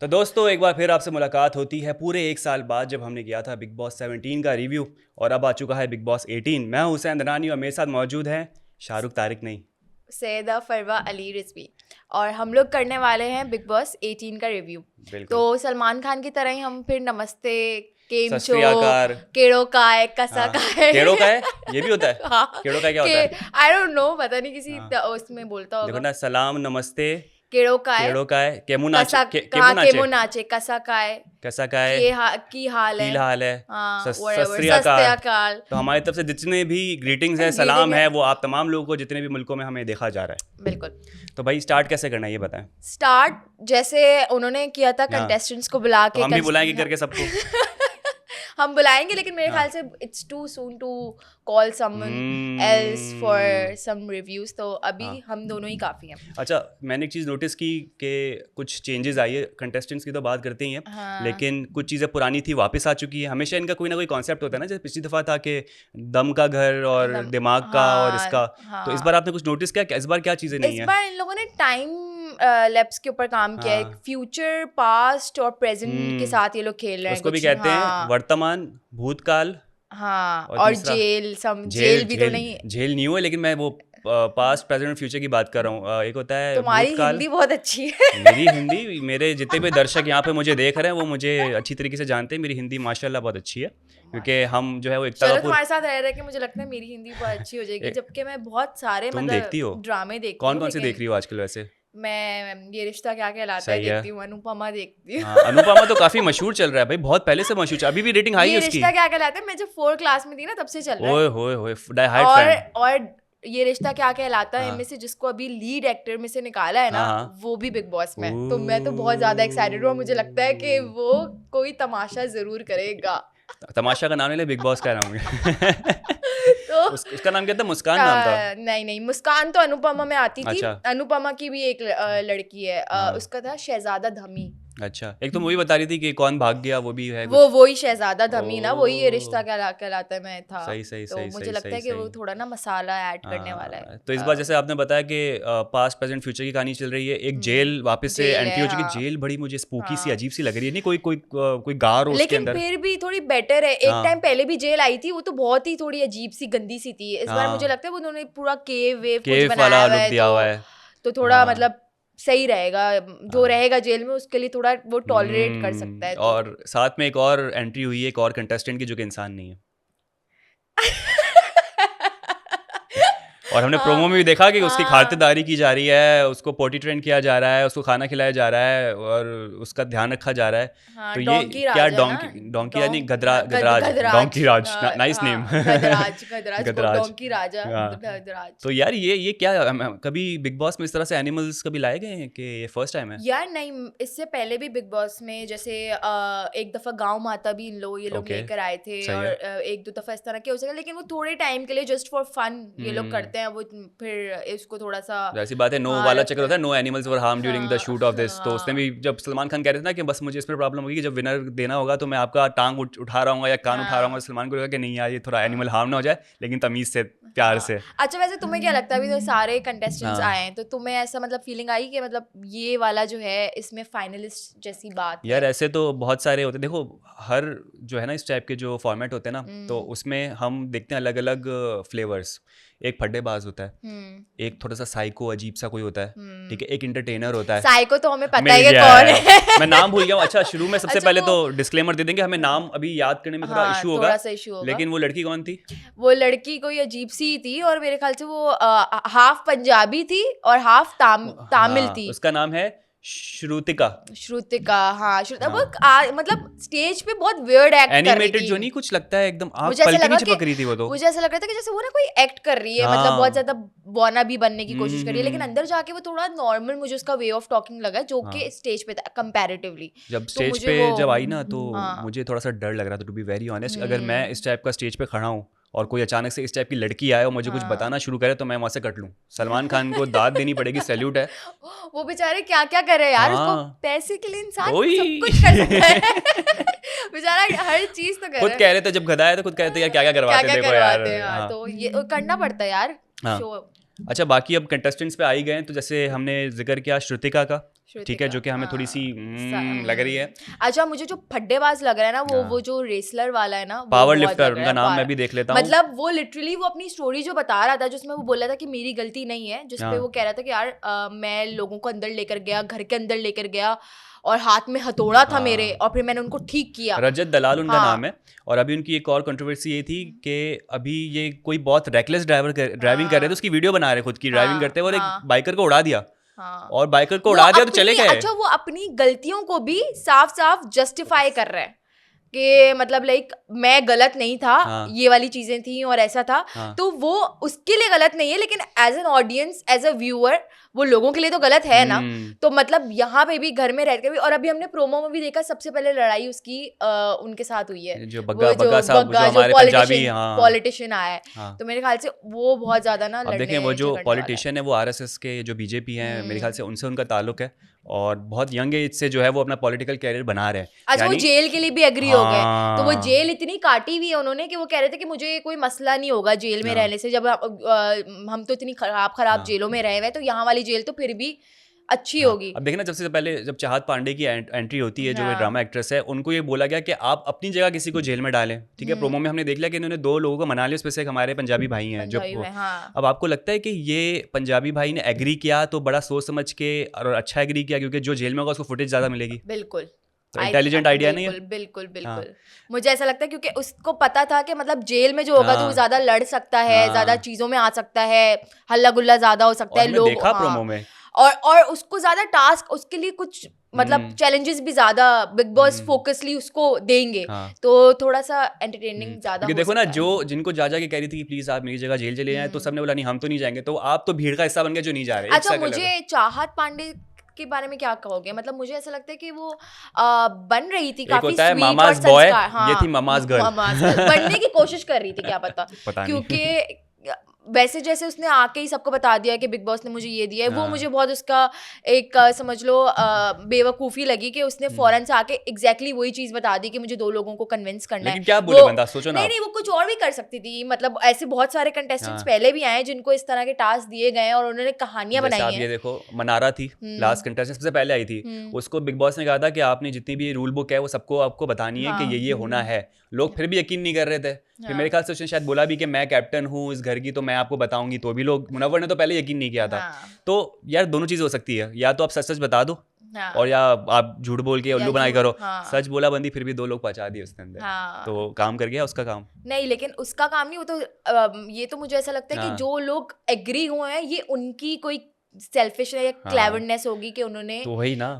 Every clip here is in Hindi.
तो दोस्तों एक बार फिर आपसे मुलाकात होती है पूरे एक साल बाद, जब हमने किया था बिग बॉस 17 का रिव्यू। और अब आ चुका है बिग बॉस 18। मैं हूं हुसैन दनानी और मेरे साथ मौजूद हैं शाहरुख तारिक नहीं, सैयदा फरवा अली रिजवी। और हम लोग करने वाले हैं बिग बॉस 18 का रिव्यू। बिल्कुल। तो सलमान खान की तरह ही हम फिर नमस्ते, केम सत चो, श्री अकाल। केड़ो काय, कसा हाँ, काय। केड़ो का है, ये भी होता है। हाँ, केड़ो का क्या के होता है? आई डोंट नो, पता नहीं किसी हाँ, उसमें बोलता देखो होगा। ना, सलाम नमस्ते। केड़ो काय, केड़ो का है, केमू नाचे, कसा, केमू कहाँ नाचे, केमो नाचे, कसा काय, कैसा का है, की हाल है। की हाल है, हाँ, सत whatever, श्री सस्ते अकाल। अकाल। तो हमारी तरफ से जितने भी ग्रीटिंग्स हैं, ये सलाम देखे, है, वो आप तमाम लोगों को जितने भी मुल्कों में हमें देखा जा रहा है। बिल्कुल। तो भाई स्टार्ट कैसे करना है ये बताएं। स्टार्ट जैसे उन्होंने किया था हाँ, कंटेस्टेंट्स को बुला तो के हम भी बुलाएंगे करके सबको। हम बुलाएंगे, लेकिन मेरे हाँ। ख्याल से it's too soon to call someone else for some reviews. तो अभी हाँ। हम दोनों ही काफी हैं। अच्छा, मैंने एक चीज़ नोटिस की कि कुछ चेंजेस आई है। कंटेस्टेंट्स की तो बात करते ही हैं, हाँ, लेकिन कुछ चीज़ें पुरानी थी वापस आ चुकी है। हमेशा इनका कोई ना कोई कॉन्सेप्ट होता है ना, जैसे पिछली दफ़ा था कि दम का घर और दम, दिमाग का और हाँ इसका। तो इस बार हाँ। आपने कुछ नोटिस किया? इस बार क्या चीज़ें नहीं इस है? बार इन लोगों ने टाइम लैप्स के ऊपर काम किया है। हाँ। फ्यूचर, पास्ट और प्रेजेंट के साथ ये लोग खेल रहे हैं उसको भी कुछ। कहते हैं हाँ वर्तमान, भूतकाल हाँ, और और तीसरा जेल, सम जेल। जेल भी तो जेल नहीं। जेल न्यू है, लेकिन मैं वो पास्ट प्रेजेंट फ्यूचर की बात कर रहा हूँ। एक होता है तुम्हारी भूतकाल। हिंदी बहुत अच्छी है। मेरी हिंदी, मेरे जितने भी दर्शक यहाँ पे मुझे देख रहे हैं वो मुझे अच्छी तरीके से जानते हैं। मेरी हिंदी माशाल्लाह बहुत अच्छी है, क्योंकि हम जो है वो एकता चलो, कपूर। तुम्हारे साथ रह रहे कि मुझे लगता है मेरी हिंदी बहुत अच्छी हो जाएगी, जबकि मैं बहुत सारे तुम देखती हो? मतलब ड्रामे देखती कौन हूँ। कौन से देख लेकिन रही हो आजकल वैसे? मैं ये रिश्ता क्या कहलाता है सही है। देखती हूँ, अनुपमा देखती हाँ, हूँ। अनुपमा तो काफी मशहूर चल रहा है भाई, बहुत पहले से मशहूर अभी भी रेटिंग हाई है ये उसकी। रिश्ता क्या कहलाता है मैं जब 4 क्लास में थी ना, तब से चल रहा है। ओए होए होए, डाई हार्ड और फैन। और ये रिश्ता क्या कहलाता है हाँ इनमें से जिसको अभी लीड एक्टर में से निकाला है ना, हाँ हाँ। वो भी बिग बॉस में है। तो मैं तो बहुत ज्यादा एक्साइटेड हूँ और मुझे लगता है कि वो कोई तमाशा जरूर करेगा। तमाशा का नाम नहीं ले, बिग बॉस का नाम है। तो उसका नाम क्या था? मुस्कान नाम था। नहीं नहीं, मुस्कान तो अनुपमा में आती थी। अच्छा। अनुपमा की भी एक लड़की है, हाँ। उसका था शहजादा धमी। अच्छा, एक तो मूवी बता रही थी कि कौन भाग गया, वो भी है वो कुछ। वही शहजादा धमी ना, वही ये रिश्ता ओह, कहलाता है मैं था। सही सही तो सही मुझे सही लगता सही है कि वो सही। थोड़ा ना मसाला ऐड करने वाला है। हाँ, तो इस बार जैसे आपने बताया कि पास्ट प्रेजेंट फ्यूचर की कहानी चल रही है। एक जेल वापस से जेल एंट्री है, हो चुकी है। हाँ जेल बड़ी मुझे स्पूकी सी, हाँ। अजीब सी लग रही है। नहीं कोई कोई कोई गार हो उसके लेकिन अंदर। फिर भी थोड़ी बेटर है। एक हाँ टाइम पहले भी जेल आई थी, वो तो बहुत ही थोड़ी अजीब सी गंदी सी थी। इस बार मुझे हाँ, लगता है वो उन्होंने पूरा केव वेव कुछ केव बनाया वाला हुआ लुक है, दिया हुआ है। तो थोड़ा हाँ मतलब सही रहेगा। जो हाँ। रहेगा जेल में उसके लिए थोड़ा वो टॉलरेट कर सकता है। तो और साथ में एक और एंट्री हुई है, एक और कंटेस्टेंट की, जो कि इंसान नहीं है। और हमने हाँ प्रोमो में भी देखा कि उसकी हाँ खातिरदारी की जा रही है, उसको पोटी ट्रेन किया जा रहा है, उसको खाना खिलाया जा रहा है और उसका ध्यान रखा जा रहा है। हाँ, तो ये डोंकी क्या राजा ना, डोंकी यानी गदराज, गधराज। डोंकी राज, नाइस नेम। हाँ, गधराज को गदराज। डोंकी राजा, हाँ। गधराज। तो यार ये क्या कभी बिग बॉस में इस तरह से एनिमल्स कभी लाए गए हैं कि ये फर्स्ट टाइम है? यार नहीं, इससे पहले भी बिग बॉस में जैसे एक दफा गांव माता भी ये लोग ओके, लेकर आए थे। सही और है। एक दो दफा इस तरह के हो सके, लेकिन वो थोड़े टाइम के लिए जस्ट फॉर फन ये लोग करते हैं। वो फिर इसको थोड़ा सा वैसी बात है, नो हाँ वाला चक्कर रखते होता है, हैं। No animals were harm during the हाँ शूट ऑफ दिस। तो उसने हाँ भी, जब सलमान खान कह रहे थे ना कि बस मुझे इसमें प्रॉब्लम होगी कि जब विनर देना होगा तो मैं आपका टांग उठा रहा हूँ या कान उठा रहा हूँ, हाँ सलमान को लगा कि नहीं यार ये थोड़ा एनिमल हार्म ना हो जाए, लेकिन तमीज से, प्यार हाँ। से। अच्छा, वैसे तुम्हें क्या लगता है अभी तो सारे कंटेस्टेंट्स हाँ आए हैं, तो तुम्हें ऐसा मतलब फीलिंग आई कि मतलब ये वाला जो है इसमें फाइनलिस्ट जैसी बात यार, है? ऐसे तो बहुत सारे होते हैं। देखो, हर जो है ना इस टाइप के जो फॉर्मेट होते हैं ना, तो हम्म उसमें हम देखते हैं अलग अलग फ्लेवर्स। एक फड्डेबाज होता है, हम्म एक थोड़ा सा साइको अजीब सा कोई होता है, ठीक हम्म। है, एक इंटरटेनर होता है। साइको तो हमें पता मिल है कि गया कौन है, है। मैं नाम भूल गया हूँ। अच्छा, शुरू में सबसे अच्छा, पहले वो तो डिस्क्लेमर दे देंगे, हमें नाम अभी याद करने में थोड़ा हाँ इशू होगा। थोड़ा सा इशू होगा। लेकिन वो लड़की कौन थी? वो लड़की कोई अजीब सी थी और मेरे ख्याल से वो हाफ पंजाबी थी और हाफ तामिल हाँ, थी। उसका नाम है श्रुतिका। श्रुतिका, हाँ श्रुतिका। वो हाँ, मतलब स्टेज पे बहुत वियर्ड एक्ट कर रही एनिमेटेड थी। जो नहीं कुछ लगता है, एकदम आँख मुझे ऐसा पलके लगा नहीं कि चिपक रही थी वो तो। मुझे ऐसा लग रहा था कि जैसे वो ना कोई एक्ट कर रही है, मतलब बहुत हाँ। ज्यादा बॉना भी बनने की कोशिश कर रही है, लेकिन हम्म। अंदर जाके वो थोड़ा नॉर्मल मुझे उसका वे ऑफ टॉकिंग लगा, जो हाँ, कि स्टेज पे था कंपैरेटिवली। जब तो स्टेज मुझे पे वो जब आई ना, तो हाँ मुझे थोड़ा सा डर लग रहा था, टू बी वेरी ऑनेस्ट। अगर मैं हम्म इस टाइप का स्टेज पे खड़ा हूँ और कोई अचानक से इस टाइप की लड़की आए और मुझे कुछ हाँ। बताना शुरू करे, तो मैं वहां से कट लूँ। सलमान खान को दाद देनी पड़ेगी, सैल्यूट है। वो बेचारे क्या क्या कर रहे हैं यार, उसको हाँ, पैसे के लिए इंसान ओही। सब कुछ कर सकता है। बेचारा हर चीज तो कर खुद रहा है। कह रहे थे जब गधा आया तो खुद कह रहे थे यार क्या क्या क्या करवाते क्या देखो यार। करवाते हैं, हाँ, हाँ तो ये करना पड़ता है यार हाँ। शो। अच्छा, बाकी अब कंटेस्टेंट्स पे आ ही गए हैं, तो जैसे हमने जिक्र किया श्रुतिका का, ठीक है, जो कि हमें थोड़ी सी लग रही है। अच्छा, मुझे जो फड्डेबाज लग रहा है ना वो जो रेसलर वाला है ना, पावर लिफ्टर, उनका नाम मैं भी देख लेता हूँ। मतलब वो लिटरली वो अपनी स्टोरी जो बता रहा था, जिसमें वो बोल रहा था कि मेरी गलती नहीं है, जिसपे वो कह रहा था कि यार मैं लोगों को अंदर लेकर गया, घर के अंदर लेकर गया और हाथ में हथौड़ा था मेरे, और फिर मैंने उनको ठीक किया। रजत दलाल उनका नाम है। और अभी उनकी एक और कंट्रोवर्सी ये थी कि अभी ये कोई बहुत रेकलेस ड्राइविंग कर रहे थे, उसकी वीडियो बना रहे खुद की ड्राइविंग करते हुए, और एक बाइकर को उड़ा दिया। और बाइकर को उड़ा दिया तो चले गए। अच्छा, वो अपनी गलतियों को भी साफ साफ जस्टिफाई कर रहे हैं कि मतलब लाइक मैं गलत नहीं था, ये वाली चीजें थी और ऐसा था, तो वो उसके लिए गलत नहीं है, लेकिन as an audience, as a viewer, वो लोगों के लिए तो गलत है ना। तो मतलब यहाँ पे भी घर में रहकर भी, और अभी हमने प्रोमो में भी देखा सबसे पहले लड़ाई उसकी उनके साथ हुई है, जो बग्गा साहब, जो हमारे पंजाबी पॉलिटिशियन आया है। तो मेरे ख्याल से वो बहुत ज्यादा ना अब देखें, वो जो पॉलिटिशियन है वो आरएसएस के जो बीजेपी हैं, मेरे ख्याल से उनसे उनका ताल्लुक है, और बहुत यंग एज से जो है वो अपना पॉलिटिकल कैरियर बना रहे हैं। अच्छा, वो जेल के लिए भी एग्री हो गए, तो वो जेल इतनी काटी हुई है उन्होंने कि वो कह रहे थे कि मुझे कोई मसला नहीं होगा जेल में रहने से, जब हम तो इतनी खराब जेलों में रहे हुए, तो यहाँ वाली जेल तो फिर भी अच्छी होगी। अब देखना, सबसे पहले जब चाहत पांडे की एंट्री होती है, जो ड्रामा एक्ट्रेस है, उनको ये बोला गया कि आप अपनी जगह किसी को जेल में डालें, ठीक है। प्रोमो में हमने देख लिया कि इन्होंने 2 लोगों को मना लिया, उसमें से एक हमारे पंजाबी भाई हैं जो अब आपको लगता है कि ये पंजाबी भाई ने एग्री किया तो बड़ा सोच समझ के और अच्छा एग्री किया, क्योंकि जो जेल में होगा उसको फुटेज ज्यादा मिलेगी। बिल्कुल इंटेलिजेंट आइडिया नहीं है। बिल्कुल मुझे ऐसा लगता है, क्योंकि उसको पता था कि मतलब जेल में जो होगा तो वो ज्यादा लड़ सकता है, ज्यादा चीजों में आ सकता है, हल्ला गुल्ला ज्यादा हो सकता है, लोग देखा प्रोमो में, और उसको ज्यादा टास्क, उसके लिए कुछ मतलब चैलेंजेस भी ज्यादा बिग बॉस फोकसली उसको देंगे, तो थोड़ा सा एंटरटेनिंग ज्यादा हो देखो ना, जो जिनको जा के कह रही थी कि प्लीज आप मेरी जगह जेल चले जाएं, तो सबने बोला नहीं हम तो नहीं जाएंगे, तो आप तो भीड़ का हिस्सा बन गए जो नहीं जा रहे। अच्छा, मुझे चाहत पांडे के बारे में क्या कहोगे? मतलब मुझे ऐसा लगता है कि वो बन रही थी काफी स्वीट और संस्कार, ये थी ममाज गर्ल बनने की कोशिश कर रही थी, क्या पता क्योंकि वैसे जैसे उसने आके ही सबको बता दिया कि बिग बॉस ने मुझे ये दिया है, वो मुझे बहुत उसका एक समझ लो बेवकूफ़ी लगी कि उसने फौरन से आके एग्जैक्टली वही चीज़ बता दी कि मुझे 2 लोगों को कन्विंस करना है। क्या बोले बंदा, सोचो ना। नहीं, वो कुछ और भी कर सकती थी। मतलब ऐसे बहुत सारे कंटेस्टेंट्स पहले भी आए जिनको इस तरह के टास्क दिए गए और उन्होंने कहानियां बनाई हैं। ये देखो, मनारा थी लास्ट कंटेस्टेंट, सबसे पहले आई थी, उसको बिग बॉस ने कहा था कि आपने जितनी भी रूल बुक है वो सबको आपको बतानी है कि ये होना है। लोग फिर भी यकीन नहीं कर रहे थे। फिर मेरे ख्याल से उसने शायद बोला भी कि मैं कैप्टन हूँ इस घर की, तो मैं आपको बताऊंगी, तो भी लोग, मुनव्वर ने तो पहले यकीन नहीं किया था। तो यार दोनों चीज़ हो सकती है, या तो आप सच सच बता दो और या आप झूठ बोल के उल्लू बनाई करो। सच बोला बंदी, फिर भी 2 लोग पहुंचा दिए उसने अंदर, तो काम कर गया उसका काम। नहीं, लेकिन उसका काम नहीं, वो तो ये तो मुझे ऐसा लगता है कि जो लोग एग्री हुए हैं ये उनकी कोई सेल्फिश या क्लेवरनेस होगी कि उन्होंने तो वही ना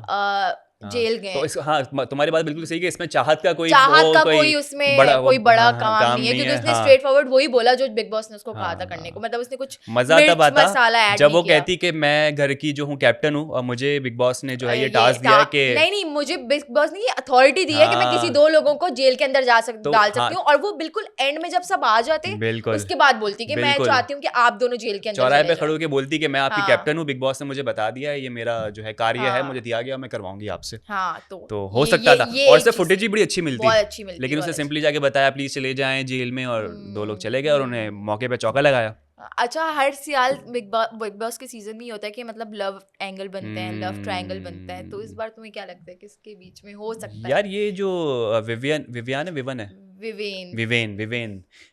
जेल गए। तो तुम्हारी बात बिल्कुल सही है, इसमें चाहत का कोई उसमें कोई बड़ा काम नहीं है, क्योंकि उसने स्ट्रेट फॉरवर्ड वही बोला जो बिग बॉस ने उसको कहा था करने को। मतलब उसने कुछ मजा तब आता जब वो कहती कि मैं घर की जो हूँ कैप्टन हूँ और मुझे बिग बॉस ने जो है ये टास्क दिया है कि नहीं, मुझे बिग बॉस ने ये अथॉरिटी दी है कि मैं किसी 2 लोगों को जेल के अंदर डाल सकती हूँ। और वो बिल्कुल एंड में जब सब आ जाते उसके बाद बोलती कि मैं चाहती हूँ कि आप दोनों जेल के अंदर चौराहे पे खड़े होकर बोलती कि मैं आपकी कैप्टन हूँ, बिग बॉस ने मुझे बता दिया है, ये मेरा जो है कार्य है, मुझे दिया गया, मैं करवाऊंगी आपसे। तो हो सकता था, और उससे फुटेज भी बड़ी अच्छी मिलती, लेकिन उसने सिंपली जाके बताया प्लीज चले जाएं जेल में, और 2 लोग चले गए और उन्हें मौके पे चौका लगाया। अच्छा, हर साल बिग बॉस के सीजन में होता है कि मतलब लव एंगल बनते हैं, लव ट्रायंगल बनता है, तो इस बार तुम्हें क्या लगता है किसके बीच में हो सकता है? यार ये जो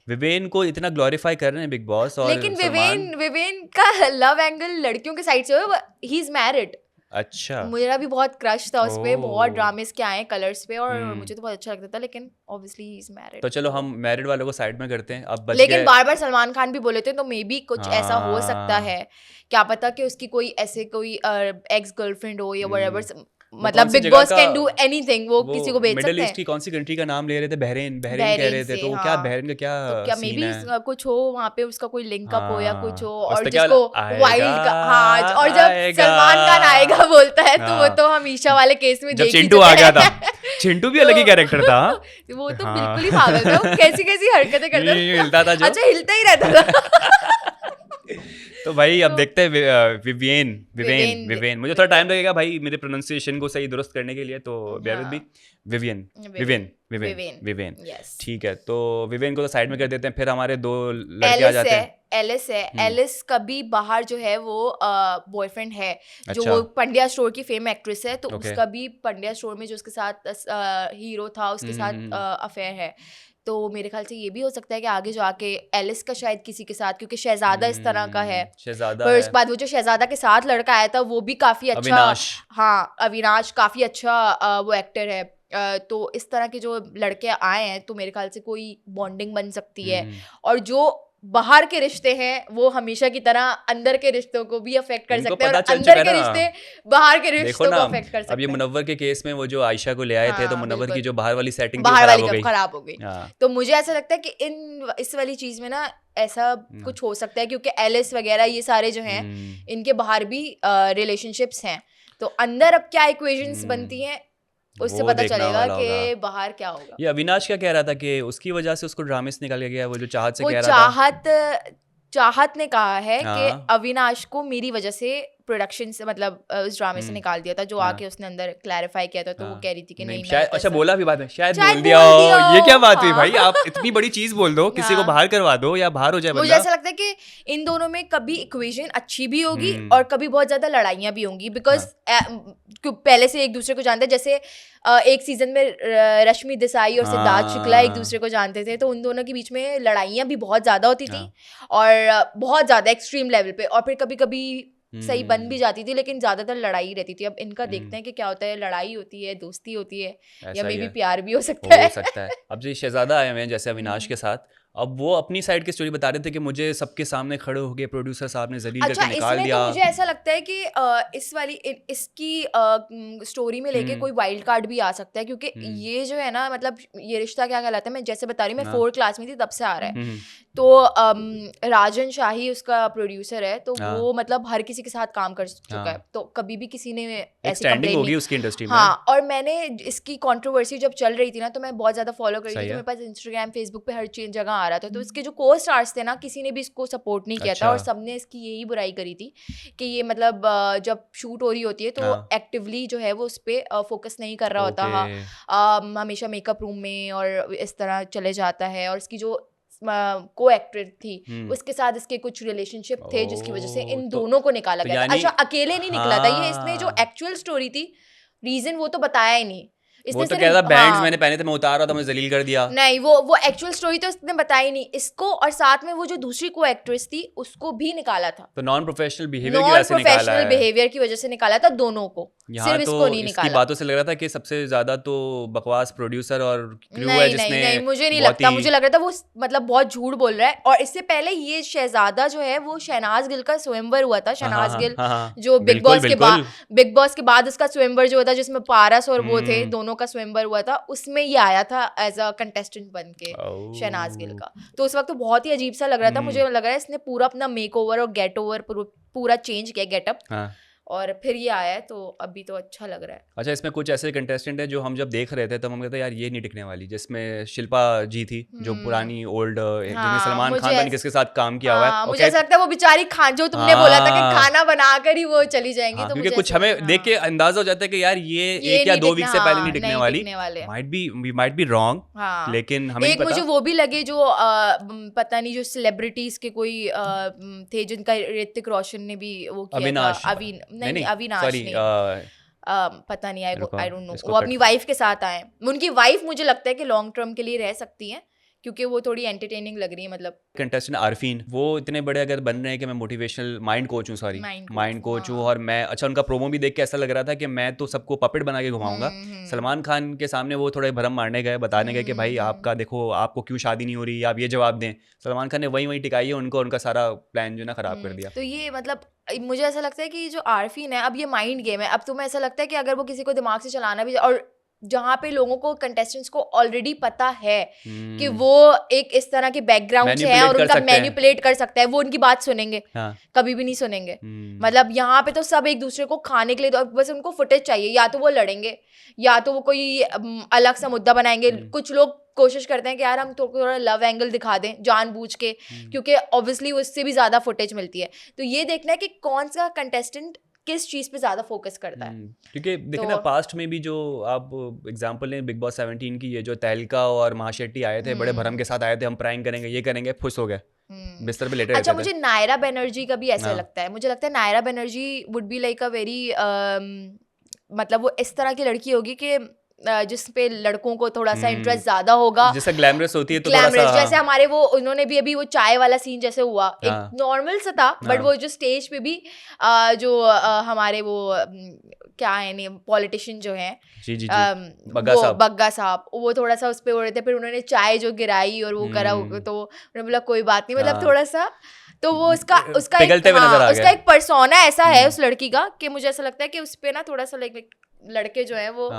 विवेन को इतना ग्लोरीफाई कर रहे हैं बिग बॉस, और लेकिन विवेन का लव एंगल लड़कियों के साइड से, ही इज मैरिड। अच्छा, मेरा भी बहुत क्रश था उस पे, बहुत ड्रामेस के आए कलर्स पे, और मुझे तो बहुत अच्छा लगता था, लेकिन ऑब्वियसली ही इज मैरिड। तो चलो हम मैरिड वालों को साइड में करते हैं अब, लेकिन बार-बार सलमान खान भी बोले थे, तो मे बी कुछ ऐसा हो सकता है, क्या पता कि उसकी कोई ऐसे कोई एक्स गर्लफ्रेंड हो या व्हाटएवर। मतलब big boss can do anything, वो किसी को भेज सकते हैं। मिडिल ईस्ट की कौन सी कंट्री का नाम ले रहे थे? बहरीन कह रहे थे, तो क्या बहरीन का क्या मे बी कुछ हो वहाँ पे, उसका कोई लिंक अप हो या कुछ हो, और जिसको वाइल्ड का, हाँ, और जब सलमान खान आएगा बोलता है, तो वो तो हम ईशा वाले केस में जब चिंटू आ गया था, चिंटू भी अलग ही कैरेक्टर था, वो तो बिल्कुल ही पागल था, कैसी कैसी हरकतें करता था, हिलता था, अच्छा हिलता ही रहता था। तो भाई अब देखते हैं विवेन मुझे थोड़ा टाइम लगेगा भाई मेरे प्रोनाउंसिएशन को सही दुरुस्त करने के लिए, तो बेयर विद मी। विवेन ठीक है, तो विवेन को तो साइड में कर देते हैं, फिर हमारे दो लड़के आ जाते हैं। एलिस कभी बाहर जो है वो बॉयफ्रेंड है, जो अच्छा। वो पंड्या स्टोर की फेम एक्ट्रेस है, तो Okay. उसका भी पंड्या स्टोर में जो उसके साथ हीरो था उसके साथ अफेयर है। तो मेरे ख्याल से ये भी हो सकता है कि आगे जाके एलिस का शायद किसी के साथ, क्योंकि शहजादा इस तरह का है, पर उसके बाद वो जो शहजादा के साथ लड़का आया था वो भी काफी अच्छा, अविनाश। हाँ अविनाश काफी अच्छा वो एक्टर है। तो इस तरह के जो लड़के आए हैं तो मेरे ख्याल से कोई बॉन्डिंग बन सकती है। और जो बाहर के रिश्ते हैं वो हमेशा की तरह अंदर के रिश्तों को भी अफेक्ट कर सकते हैं, और अंदर के रिश्ते बाहर के रिश्तों को अफेक्ट कर सकते हैं। अब ये मुनव्वर के केस में वो जो आयशा को ले आए थे, तो मुनव्वर की जो बाहर वाली सेटिंग खराब हो गई। तो मुझे ऐसा लगता है कि इस वाली चीज में ना ऐसा कुछ हो सकता है, क्योंकि एलिस वगैरह ये सारे जो हैं इनके बाहर भी रिलेशनशिप्स हैं, तो अंदर अब क्या इक्वेशंस बनती हैं उससे पता चलेगा कि बाहर क्या होगा। ये अविनाश क्या कह रहा था कि उसकी वजह से उसको ड्रामे से निकाल गया, वो जो चाहत से कह रहा था। चाहत ने कहा है कि अविनाश को मेरी वजह से प्रोडक्शन से मतलब उस ड्रामे से निकाल दिया था, जो आके उसने अंदर क्लैरिफाई किया था, तो वो कह रही थी कि नहीं शायद, अच्छा बोला भी बाद में, शायद बोल दिया हो। ये क्या बात हुई भाई, आप इतनी बड़ी चीज बोल दो, किसी को बाहर करवा दो या बाहर हो जाए। मुझे ऐसा लगता है कि इन दोनों में कभी इक्वेशन अच्छी भी होगी और कभी बहुत ज्यादा लड़ाइयाँ भी होंगी, बिकॉज पहले से एक दूसरे को जानते हैं। जैसे एक सीजन में रश्मि देसाई और सिद्धार्थ शुक्ला एक दूसरे को जानते थे, तो उन दोनों के बीच में लड़ाइयाँ भी बहुत ज्यादा होती थी और बहुत ज्यादा एक्सट्रीम लेवल पे, और फिर कभी कभी सही बन भी जाती थी, लेकिन ज्यादातर लड़ाई रहती थी। अब इनका देखते हैं कि क्या होता है, लड़ाई होती है, दोस्ती होती है, या मे बी प्यार भी हो सकता है। अब जो शहजादा आए हुए हैं जैसे अविनाश के साथ, अब वो अपनी साइड की स्टोरी बता रहे थे कि मुझे सबके सामने खड़े हो गए प्रोड्यूसर साहब ने जलील करके निकाल दिया। तो मुझे ऐसा लगता है कि इसकी स्टोरी में लेके कोई वाइल्ड कार्ड भी आ सकता है, क्योंकि ये जो है ना, मतलब ये रिश्ता क्या कहलाता है, मैं जैसे बता रही हूँ, मैं 4th क्लास में थी तब से आ रहा है। तो राजन शाही उसका प्रोड्यूसर है, तो वो मतलब हर किसी के साथ काम कर चुका है, तो कभी भी किसी ने ऐसी कंप्लेंट होगी उसकी इंडस्ट्री में। हाँ, और मैंने इसकी कंट्रोवर्सी जब चल रही थी ना, तो मैं बहुत ज्यादा फॉलो कर रही थी, तो मेरे पास इंस्टाग्राम फेसबुक पे हर जगह आ रहा था। तो इसके जो को स्टार्स थे ना, किसी ने भी इसको सपोर्ट नहीं किया था, और सबने इसकी यही बुराई करी थी कि ये मतलब जब शूट हो रही होती है तो एक्टिवली जो है वो उस पर फोकस नहीं कर रहा होता, हमेशा मेकअप रूम में और इस तरह चले जाता है। और इसकी जो को एक्टर थी उसके साथ इसके कुछ रिलेशनशिप थे, जिसकी वजह से इन दोनों को निकाला गया। अच्छा, अकेले नहीं निकला था ये, इसने जो एक्चुअल स्टोरी थी, रीजन वो तो बताया ही नहीं। वो तो कहता बैंड्स मैंने पहने थे, मैं उतार रहा था, मुझे जलील कर दिया। नहीं, वो एक्चुअल स्टोरी तो इसने बताई नहीं इसको, और साथ में वो जो दूसरी को एक्ट्रेस थी उसको भी निकाला था। तो नॉन प्रोफेशनल बिहेवियर की वजह से निकाला था दोनों को, सिर्फ इसको नहीं निकाला। इसकी बातों से लग रहा था कि सबसे ज्यादा तो बकवास प्रोड्यूसर और क्रू है जिसने। नहीं, मुझे नहीं लगता, मुझे लग रहा था वो मतलब बहुत झूठ बोल रहा है। और इससे पहले ये शहजादा जो है वो शहनाज गिल का स्वयंवर हुआ था। शहनाज गिल जो बिग बॉस के बाद उसका स्वयंवर जो हुआ था, जिसमें पारस और वो थे, दोनों का स्वयंवर हुआ था, उसमें ये आया था एज अ कंटेस्टेंट बन के शहनाज गिल का। तो उस वक्त तो बहुत ही अजीब सा लग रहा था, मुझे लग रहा है इसने पूरा अपना मेक ओवर और गेट ओवर पूरा चेंज किया, गेटअप, और फिर ये आया है, तो अभी तो अच्छा लग रहा है। अच्छा, इसमें कुछ ऐसे कंटेस्टेंट है जो हम जब देख रहे थे तब हम कहते यार ये नहीं टिकने वाली, जिसमें शिल्पा जी थी जो पुरानी ओल्ड, जिन्हें सलमान खान किसके साथ काम किया हुआ है। मुझे ऐसा लगता है वो बेचारी खान, जो तुमने बोला था कि खाना बनाकर ही वो चली जाएंगी, तो क्योंकि कुछ हमें देख के अंदाजा हो जाता है कि यार ये 1 या 2 वीक से पहले नहीं टिकने वाली। माइट बी रॉन्ग, लेकिन हमें एक मुझे वो भी लगे जो पता नहीं, जो सेलिब्रिटीज के कोई थे जिनका ऋतिक रोशन ने भी वो किया था, अविनाश पता नहीं, आई डोंट नो, वो अपनी वाइफ के साथ आए। उनकी वाइफ मुझे लगता है कि लॉन्ग टर्म के लिए रह सकती है, क्योंकि वो थोड़ी एंटरटेनिंग लग रही है। मतलब कंटेस्टेंट आरफीन, वो इतने बड़े अगर बन रहे हैं कि मैं मोटिवेशनल माइंड कोच हूँ, माइंड कोच हूँ, और मैं, अच्छा उनका प्रोमो भी देख के ऐसा लग रहा था कि मैं तो सबको पपेट बना के घुमाऊंगा। सलमान खान के सामने वो थोड़े भरम मारने गए, बताने गए कि भाई आपका देखो, आपको क्यों शादी नहीं हो रही, आप ये जवाब दें। सलमान खान ने वही टिकाई है उनको, उनका सारा प्लान जो ना खराब कर दिया। तो ये मतलब मुझे ऐसा लगता है कि जो आरफीन है, अब ये माइंड गेम है। अब तुम्हें ऐसा लगता है कि अगर वो किसी को दिमाग से चलाना भी, और जहाँ पे लोगों को, कंटेस्टेंट्स को ऑलरेडी पता है कि वो एक इस तरह के बैकग्राउंड से है और उनका मैनिपुलेट कर सकता है, वो उनकी बात सुनेंगे? कभी भी नहीं सुनेंगे। मतलब यहाँ पे तो सब एक दूसरे को खाने के लिए, तो बस उनको फुटेज चाहिए, या तो वो लड़ेंगे या तो वो कोई अलग सा मुद्दा बनाएंगे। कुछ लोग कोशिश करते हैं कि यार हम थोड़ा लव एंगल दिखा दें जानबूझ के, क्योंकि ऑब्वियसली उससे भी ज़्यादा फुटेज मिलती है। तो ये देखना है कि कौन सा कंटेस्टेंट किस चीज़ पे ज़्यादा फोकस करता है। क्योंकि देखिए ना, पास्ट में भी जो आप एग्जांपल लें बिग बॉस 17 की, ये जो तहलका और महाशेट्टी आए थे, बड़े भरम के साथ आए थे, हम प्रैंक करेंगे, ये करेंगे, खुश हो गए, बिस्तर पे लेटे रहते अच्छा, थे। मुझे नायरा बनर्जी का भी ऐसा लगता है, मुझे लगता है Nayra Banerjee would be like a very, मतलब वो इस तरह की लड़की होगी कि जिस पे लड़कों को थोड़ा सा इंटरेस्ट ज्यादा होगा, जैसे ग्लैमरस होती है तो ग्लैमरस, थोड़ा सा, जैसे हमारे वो उन्होंने भी अभी वो चाय वाला सीन जैसे हुआ, एक नॉर्मल सा था, बट वो जो स्टेज पे भी जो हमारे वो क्या है नेम, पॉलिटिशियन जो हैं, जी बग्गा साहब, वो थोड़ा सा उस पे हो रहे थे, फिर उन्होंने चाय जो गिराई और वो करा, तो उन्होंने बोला कोई बात नहीं, मतलब थोड़ा सा, तो वो उसका उसका एक पर्सोना ऐसा है उस लड़की का कि मुझे ऐसा लगता है कि उस पे ना थोड़ा सा लाइक लड़के जो है वो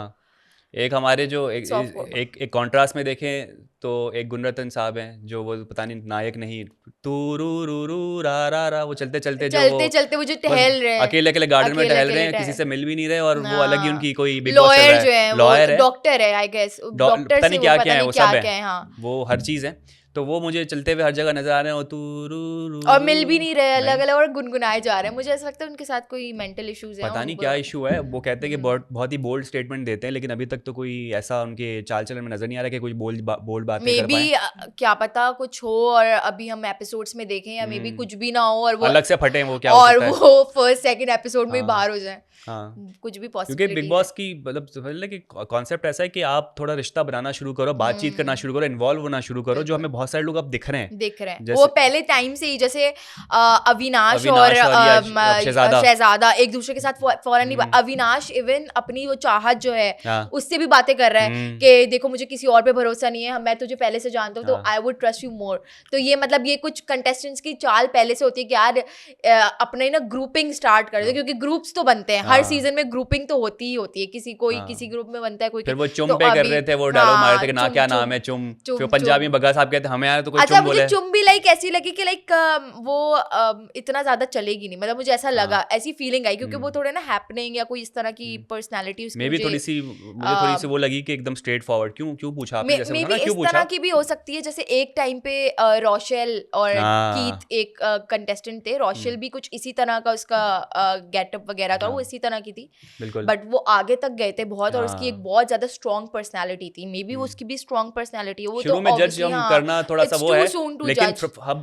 एक हमारे जो एक कॉन्ट्रास्ट में देखें तो एक गुणरत्न साहब हैं, जो वो पता नहीं नायक नहीं, तू रू रू रू रा रा वो चलते चलते वो जो टहल रहे हैं, अकेले गार्डन में टहल रहे हैं, किसी से मिल भी नहीं रहे, और वो अलग ही उनकी कोई लॉयर जो है, लॉयर है, डॉक्टर है, आई गेस डॉक्टर पता नहीं क्या क्या है, वो सब है, हाँ, वो हर चीज है। तो वो मुझे चलते हुए हर जगह नजर आ रहे हैं, तू रू रू, और मिल भी नहीं रहे, अलग अलग और गुनगुनाए जा रहे हैं। मुझे ऐसा लगता है उनके साथ कोई मेंटल इश्यूज है, पता नहीं क्या इशू है। वो कहते हैं कि बहुत ही बोल्ड स्टेटमेंट देते हैं, लेकिन अभी तक तो कोई ऐसा उनके चाल चलन में नजर नहीं आ रहा कि कोई बोल्ड बातें कर पाए। मे बी क्या पता कुछ हो और अभी हम एपिसोड्स में देखें, या मे बी कुछ भी ना हो और वो अलग से फटे वो क्या और वो फर्स्ट सेकंड एपिसोड में बाहर हो जाए, कुछ भी पॉसिबिलिटी। क्योंकि बिग बॉस की मतलब समझ ले कि कॉन्सेप्ट ऐसा है कि आप थोड़ा रिश्ता बनाना शुरू करो, बातचीत करना शुरू करो, इन्वॉल्व होना शुरू करो, जो हमें बहुत सारे लोग अब दिख रहे हैं। वो पहले टाइम से ही, जैसे अविनाश और शहजादा एक दूसरे के साथ फौरन नहीं, अविनाश इवन अपनी वो चाहत जो है उससे भी बातें कर रहा है कि देखो मुझे किसी और पे भरोसा नहीं है, मैं तुझे पहले से जानता हूँ, तो I would trust you more. तो ये मतलब ये कुछ कंटेस्टेंट्स की चाल पहले से होती है कि यार अपने ना ग्रुपिंग स्टार्ट कर दो, क्योंकि ग्रुप्स तो बनते हैं हर सीजन में, ग्रुपिंग तो होती ही होती है, किसी ग्रुप में बनता है कोई। फिर वो चुम पे कर रहे थे, वो डायलॉग मार रहे थे कि ना क्या नाम है चुम, फिर पंजाबी बग्गा साहब कहते हमें आया तो कोई चुम बोले। चुम भी लाइक ऐसी लगी कि लाइक वो इतना ज्यादा चलेगी नहीं, मतलब मुझे ऐसा लगा, ऐसी फीलिंग आई, क्योंकि वो थोड़े ना हैपनिंग या कोई इस तरह की पर्सनालिटी उसकी मुझे थोड़ी सी वो लगी कि एकदम स्ट्रेट फॉरवर्ड। क्यों पूछा आपने, जैसे ना क्यों पूछा? इस तरह की भी हो सकती है, जैसे एक टाइम पे रोशेल और कीथ एक कंटेस्टेंट थे, रोशेल भी कुछ इसी तरह का उसका गेटअप वगैरह था, वो इसी तरह की थी, बट वो आगे तक गए थे बहुत, और उसकी एक बहुत ज्यादा स्ट्रॉन्ग पर्सनालिटी थी। मे बी उसकी भी स्ट्रॉन्ग पर्सनालिटी है, वो शुरू में जज हम करना थोड़ा सा वो है, लेकिन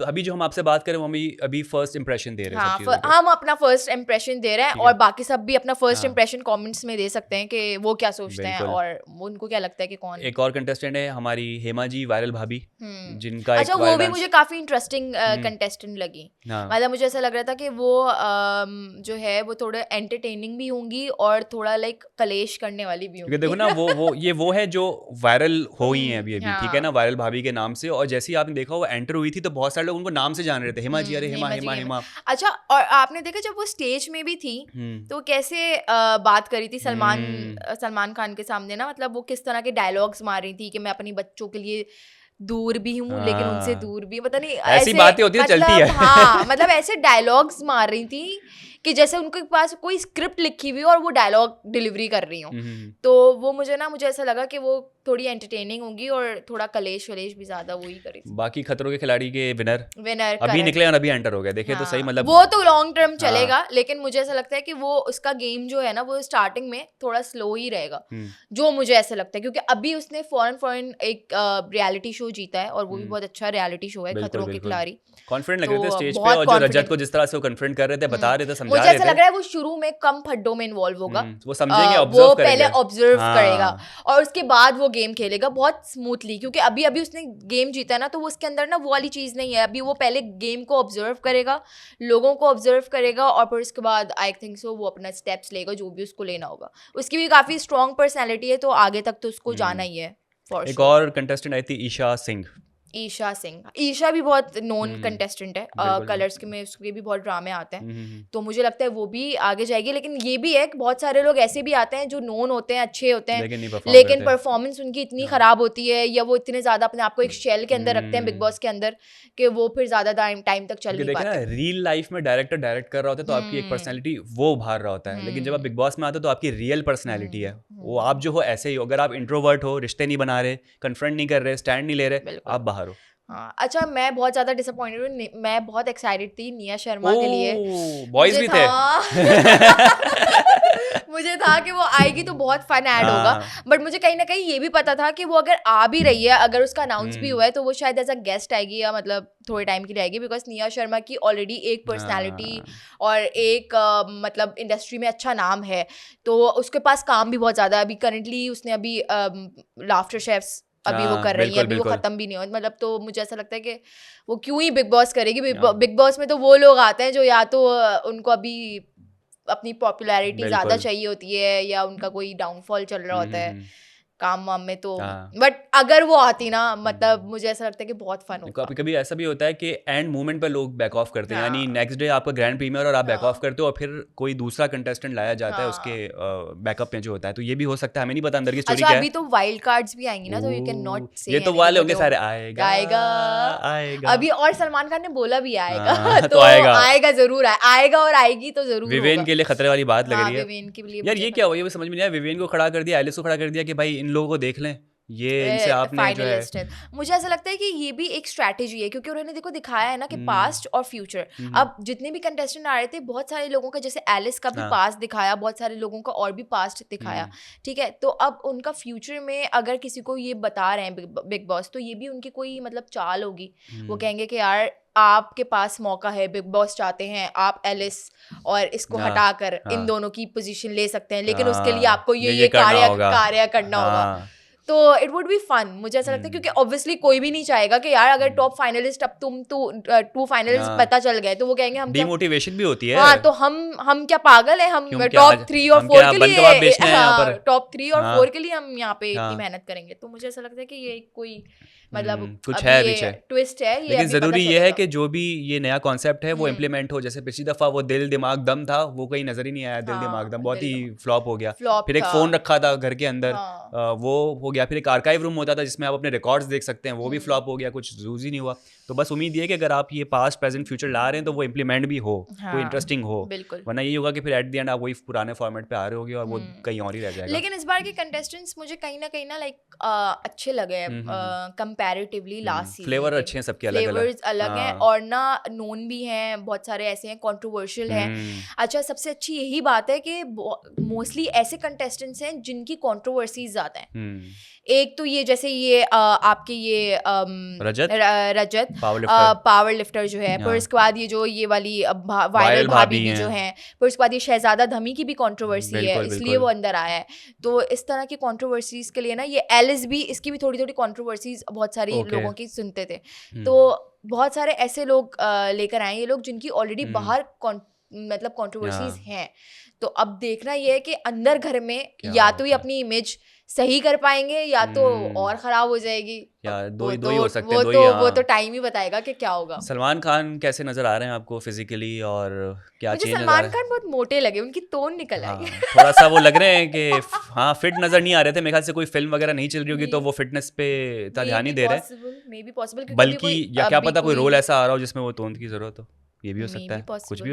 अभी जो हम आपसे बात करें वो अभी फर्स्ट इंप्रेशन दे रहे हैं, हम अपना फर्स्ट इंप्रेशन दे रहे हैं, और बाकी सब भी अपना फर्स्ट इंप्रेशन कमेंट्स में दे सकते हैं कि वो क्या सोचते हैं और उनको क्या लगता है कि कौन। एक और कंटेस्टेंट है हमारी हेमा जी, वायरल भाभी, जिनका अच्छा वो भी मुझे काफी इंटरेस्टिंग कंटेस्टेंट लगी, मतलब मुझे ऐसा लग रहा था कि वो जो है वो थोड़ा एंटरटेनिंग भी होंगी और थोड़ा लाइक कलेश करने वाली भी होंगी। देखो ना वो है जो वायरल हो ही है अभी, ठीक है ना, वायरल भाभी के नाम से। और जैसे ही आपने देखा वो एंटर हुई थी तो बहुत सारे लोग उनको नाम से जान रहे थे, हेमा जी, अरे हेमा। अच्छा, और आपने देखा जब वो स्टेज में भी थी तो कैसे बात करी थी सलमान खान के सामने ना, मतलब वो किस तरह के डायलॉग्स मार रही थी कि मैं अपनी बच्चों के लिए दूर भी हूँ लेकिन उनसे दूर भी, पता नहीं ऐसी बातें होती है, चलती है। हाँ, मतलब ऐसे डायलॉग्स मार रही थी कि जैसे उनके पास कोई स्क्रिप्ट लिखी हुई और वो डायलॉग डिलीवरी कर रही हूँ। तो वो मुझे ऐसा लगा कि वो थोड़ी एंटरटेनिंग होंगी और थोड़ा कलेश वलेश भी ज्यादा वही करी। बाकी खतरों के खिलाड़ी के विनर अभी निकले और अभी एंटर हो गए, देखे तो सही, मतलब वो तो लॉन्ग टर्म चलेगा, लेकिन मुझे ऐसा लगता है कि वो उसका गेम जो है ना वो स्टार्टिंग में थोड़ा स्लो ही रहेगा, जो मुझे ऐसा लगता है, क्योंकि अभी उसने फॉरन एक रियलिटी शो जीता है और वो भी बहुत अच्छा रियलिटी शो है, खतरों के खिलाड़ी। कॉन्फिडेंट लग रहे थे स्टेज पे, और जो रजत को जिस तरह से वो कन्फ्रंट कर रहे थे, बता रहे थे, समझा रहे थे, मुझे ऐसा लग रहा है वो शुरू में कम खड्डों में इन्वॉल्व होगा, वो समझेंगे, वो पहले ऑब्जर्व करेगा और उसके बाद वो गेम खेलेगा बहुत स्मूथली, क्योंकि अभी उसने गेम जीता ना, तो वो उसके अंदर ना वो वाली चीज नहीं है। अभी वो पहले गेम को ऑब्जर्व करेगा, लोगों को ऑब्जर्व करेगा, और फिर उसके बाद आई थिंक सो वो अपना स्टेप्स लेगा जो भी उसको लेना होगा। उसकी भी काफी स्ट्रॉन्ग पर्सनैलिटी है, तो आगे तक तो उसको जाना ही है। एक और कंटेस्टेंट आई थी ईशा सिंह, ईशा सिंह, ईशा भी बहुत नोन कंटेस्टेंट है कलर्स के में, उसके भी बहुत ड्रामे आते हैं, तो मुझे लगता है वो भी आगे जाएगी। लेकिन ये भी है कि बहुत सारे लोग ऐसे भी आते हैं जो नोन होते हैं, अच्छे होते हैं, लेकिन परफॉर्मेंस उनकी इतनी खराब होती है या वो इतने ज्यादा अपने आप को एक शेल के अंदर रखते हैं बिग बॉस के अंदर कि वो फिर ज्यादा टाइम तक चल नहीं पाते। रियल लाइफ में डायरेक्टर डायरेक्ट कर रहा होता है तो आपकी एक पर्सनैलिटी वो उभार रहा होता है, लेकिन जब आप बिग बॉस में आते हो तो आपकी रियल पर्सनैलिटी है वो, आप जो हो ऐसे ही हो। अगर आप इंट्रोवर्ट हो, रिश्ते नहीं बना रहे, कन्फ्रंट नहीं कर रहे, स्टैंड नहीं ले रहे, आप बाहर हो। हाँ, अच्छा मैं बहुत ज्यादा डिसअपॉइंटेड हूँ, मैं बहुत एक्साइटेड थी निया शर्मा के लिए, बॉयज भी थे मुझे था कि वो आएगी तो बहुत फन ऐड होगा, बट मुझे कहीं ना कहीं ये भी पता था कि वो अगर आ भी रही है, अगर उसका अनाउंस भी हुआ है तो वो शायद एज अ गेस्ट आएगी या मतलब थोड़े टाइम के लिए आएगी, बिकॉज निया शर्मा की ऑलरेडी एक पर्सनालिटी और एक मतलब इंडस्ट्री में अच्छा नाम है, तो उसके पास काम भी बहुत ज़्यादा है। अभी करंटली उसने अभी लाफ्टर शेफ्स अभी वो कर रही है, अभी वो खत्म भी नहीं हो, मतलब तो मुझे ऐसा लगता है कि वो क्यों ही बिग बॉस करेगी। बिग बॉस में तो वो लोग आते हैं जो या तो उनको अभी अपनी पॉपुलैरिटी ज्यादा चाहिए होती है या उनका कोई डाउनफॉल चल रहा होता है काम वाम में, तो बट अगर वो आती ना, मतलब मुझे ऐसा लगता है कि बहुत फन होता। कभी कभी ऐसा भी होता है कि एंड मोमेंट पर लोग बैक ऑफ करते हैं, यानी नेक्स्ट डे आपका ग्रैंड प्रीमियर और आप बैक ऑफ करते हो और फिर कोई दूसरा कंटेस्टेंट लाया जाता है उसके बैकअप में जो होता है, तो ये भी हो सकता है, हमें नहीं पता अंदर की स्टोरी क्या है। अभी तो वाइल्ड कार्ड्स भी आएंगी ना, तो यू कैन नॉट से ये तो वाले होंगे सारे, आएगा आएगा अभी, और सलमान खान ने बोला भी आएगा तो आएगा जरूर, आएगा और आएगी तो जरूर। विवेन के लिए खतरे वाली बात लग रही है विवेन के लिए यार, ये क्या हुआ, ये समझ में नहीं आया। विवेन को खड़ा कर दिया, एलिस को खड़ा कर दिया कि भाई इन लोगों को देख लें, ये इनसे आपने जो है। मुझे ऐसा लगता है कि ये भी एक स्ट्रैटेजी है, क्योंकि उन्होंने देखो दिखाया है ना कि पास्ट और फ्यूचर, अब जितने भी कंटेस्टेंट आ रहे थे बहुत सारे लोगों का, जैसे एलिस का भी पास्ट दिखाया, बहुत सारे लोगों का और भी पास्ट दिखाया, ठीक है, तो अब उनका फ्यूचर में अगर किसी को ये बता रहे हैं बिग बॉस, तो ये भी उनकी कोई मतलब चाल होगी, वो कहेंगे कि यार आपके पास मौका है, बिग बॉस चाहते हैं आप एलिस और इसको हटाकर इन दोनों की पोजीशन ले सकते हैं, लेकिन उसके लिए आपको ये कार्य करना होगा, तो इट वुड बी फन। मुझे ऐसा लगता है क्योंकि ऑब्वियसली कोई भी नहीं चाहेगा कि यार अगर टॉप फाइनलिस्ट, अब तुम टू फाइनलिस्ट पता चल गए तो वो कहेंगे हम डिमोटिवेशन भी होती है। हाँ, तो हम क्या पागल है, हम टॉप 3 और 4 के लिए, टॉप 3 और 4 के लिए हम यहाँ पे इतनी मेहनत करेंगे, तो मुझे ऐसा लगता है कि ये कोई मतलब कुछ है पीछे ट्विस्ट है, लेकिन जरूरी ये है कि जो भी ये नया कॉन्सेप्ट है वो इम्प्लीमेंट हो। जैसे पिछली दफा वो दिल दिमाग दम था, वो कहीं नजर ही नहीं आया, दिल दिमाग दम बहुत ही फ्लॉप हो गया। फिर एक फोन रखा था घर के अंदर, वो हो गया। फिर एक आर्काइव रूम होता था जिसमें आप अपने रिकॉर्ड्स देख सकते हैं, वो भी फ्लॉप हो गया, कुछ यूज ही नहीं हुआ। तो बस उम्मीद है कि अगर आप ये पास्ट प्रेजेंट फ्यूचर ला रहे हैं तो वो इम्प्लीमेंट भी हो, कोई इंटरेस्टिंग हो, वरना ये होगा कि फिर एट द एंड आप वही पुराने फॉर्मेट पे आ रहे होगे और वो कहीं और ही रह जाएगा। लेकिन इस बार के कंटेस्टेंट्स मुझे कहीं ना लाइक अच्छे लगे कंपैरेटिवली लास्ट सीजन। फ्लेवर अच्छे हैं सबके, फ्लेवर्स अलग हैं और ना नोन भी हैं, बहुत सारे ऐसे हैं कंट्रोवर्शियल हैं। अच्छा, सबसे अच्छी यही बात है कि मोस्टली ऐसे कंटेस्टेंट्स हैं जिनकी कंट्रोवर्सीज ज्यादा हैं। एक तो ये जैसे ये आपके ये रजत पावर लिफ्टर जो है, फिर उसके बाद ये जो ये वाली वायरल भाभी भी जो है, फिर उसके बाद ये शहजादा धमी की भी कंट्रोवर्सी है, इसलिए वो अंदर आया है। तो इस तरह की कंट्रोवर्सीज के लिए ना ये एलिस भी, इसकी भी थोड़ी थोड़ी कंट्रोवर्सीज बहुत सारे लोगों की सुनते थे, तो बहुत सारे ऐसे लोग लेकर आए ये लोग जिनकी ऑलरेडी बाहर मतलब कंट्रोवर्सीज हैं। तो अब देखना ये है कि अंदर घर में या तो ये अपनी इमेज सही कर पाएंगे या तो और खराब हो जाएगी, यार दो ही हो सकते हैं। वो तो टाइम ही बताएगा कि क्या होगा। सलमान खान कैसे नजर आ रहे हैं आपको फिजिकली, और क्या चेंज? सलमान खान बहुत मोटे लगे, उनकी टोन निकल आई है। थोड़ा सा वो लग रहे हैं कि हाँ फिट नजर नहीं आ रहे थे। मेरे ख्याल से कोई फिल्म वगैरह नहीं चल रही होगी तो वो फिटनेस पे इतना ध्यान नहीं दे रहे, बल्कि या क्या पता कोई रोल ऐसा आ रहा हो जिसमें वो टोन की जरूरत हो, ये भी हो सकता है, कुछ भी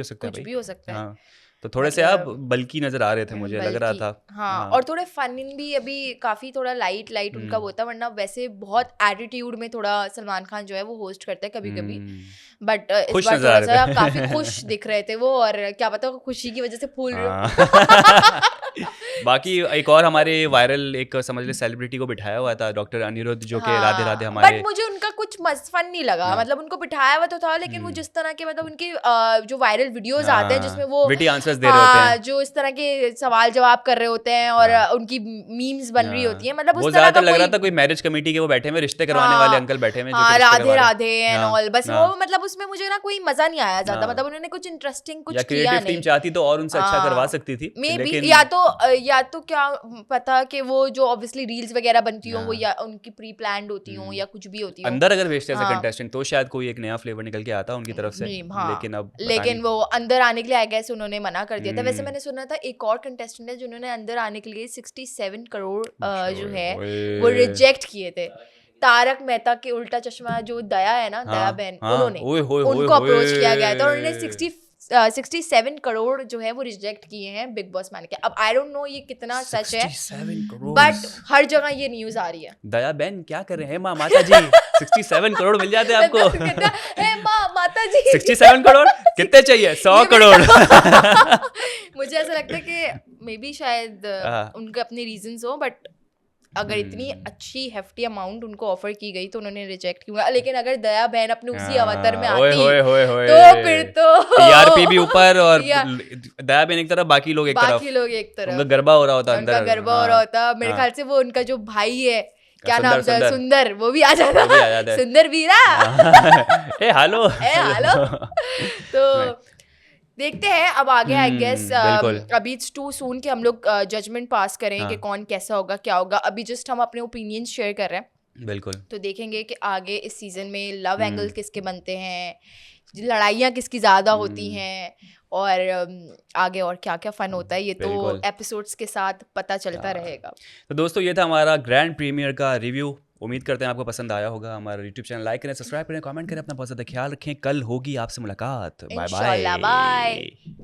हो सकता है। तो थोड़े से आप बल्कि नजर आ रहे थे, मुझे लग रहा था। हाँ, और थोड़े फन भी अभी काफी थोड़ा लाइट उनका होता है, वरना वैसे बहुत एटीट्यूड में थोड़ा सलमान खान जो है वो होस्ट करते हैं कभी कभी, बट इस बार थोड़ा सा काफी खुश दिख रहे थे वो, और क्या पता खुशी की वजह से फूल रहे। बाकी एक और हमारे वायरल एक समझ ले सेलिब्रिटी को बिठाया हुआ था, डॉक्टर अनिरुद्ध, जो कि राधे राधे हमारे, बट मुझे उनका कुछ फन नहीं लगा। मतलब उनको बिठाया हुआ तो था, लेकिन वो जिस तरह के मतलब उनके जो वायरल वीडियोस आते हैं जिसमें वो विटी आंसर्स दे रहे होते हैं, जो इस तरह के सवाल जवाब कर रहे होते हैं और उनकी मीम्स बन रही होती है, मतलब वो ज्यादातर लग रहा था कोई मैरिज कमेटी के वो बैठे हुए, रिश्ते करवाने वाले अंकल बैठे हुए, राधे राधे एंड ऑल, बस वो मतलब उसमें मुझे ना कोई मजा नहीं आया ज्यादा। मतलब उन्होंने कुछ इंटरेस्टिंग कुछ किया नहीं। टीम चाहती तो और उनसे अच्छा करवा सकती थी, मे बी, या तो क्या पता कि वो जो ऑब्वियसली रील्स वगैरह बनती हो वो या उनकी प्री प्लान्ड होती हो या कुछ भी होती हो अंदर अगर भेजते हैं कंटेस्टेंट तो शायद कोई एक नया फ्लेवर निकल के आता उनकी तरफ से, लेकिन वो अंदर आने के लिए आई गेस उन्होंने मना कर दिया था। वैसे मैंने सुना था एक और कंटेस्टेंट है जिन्होंने अंदर आने के लिए 67 करोड़ जो है वो रिजेक्ट किए थे। तारक मेहता के उल्टा चश्मा जो दया है ना, दया बहन, उन्होंने उनको अप्रोच किया गया था और उन्होंने 67 करोड़ जो है वो रिजेक्ट किए हैं बिग बॉस मैन के। अब आई डोंट नो ये कितना सच है, बट हर जगह ये न्यूज आ रही है। दया बहन क्या कर रहे हैं माँ माता जी, 67 करोड़ मिल जाते हैं आपको। माँ माता जी 67 करोड़ कितने चाहिए? 100 करोड़। मुझे ऐसा लगता है कि मे बी शायद उनके अपने रीजंस हो, बट अगर इतनी अच्छी हेफ्टी अमाउंट उनको ऑफर की गई तो उन्होंने रिजेक्ट किया। लेकिन अगर दया बहन अपने उसी अवतार में आती तो फिर तो टीआरपी भी ऊपर और दया बहन एक तरफ, बाकी लोग एक तरफ, उनका गरबा हो रहा होता, उनका गरबा हो रहा होता। मेरे ख्याल से वो उनका जो भाई है, क्या नाम था, सुंदर, वो भी आ जाता, सुंदर वीरा। ए हेलो तो देखते हैं अब आगे। आई गेस अभी इट्स टू सून कि हम लोग जजमेंट पास करें कि कौन कैसा होगा क्या होगा। अभी जस्ट हम अपने ओपिनियन शेयर कर रहे हैं। बिल्कुल। तो देखेंगे कि आगे इस सीजन में लव एंगल किसके बनते हैं, लड़ाइयाँ किसकी ज़्यादा होती हैं, और आगे और क्या क्या फन होता है, ये तो एपिसोड्स के साथ पता चलता रहेगा। तो दोस्तों ये था हमारा ग्रैंड प्रीमियर का रिव्यू। उम्मीद करते हैं आपको पसंद आया होगा। हमारा यूट्यूब चैनल लाइक करें, सब्सक्राइब करें, कमेंट करें, अपना बहुत ज़्यादा ख्याल रखें। कल होगी आपसे मुलाकात। Bye bye.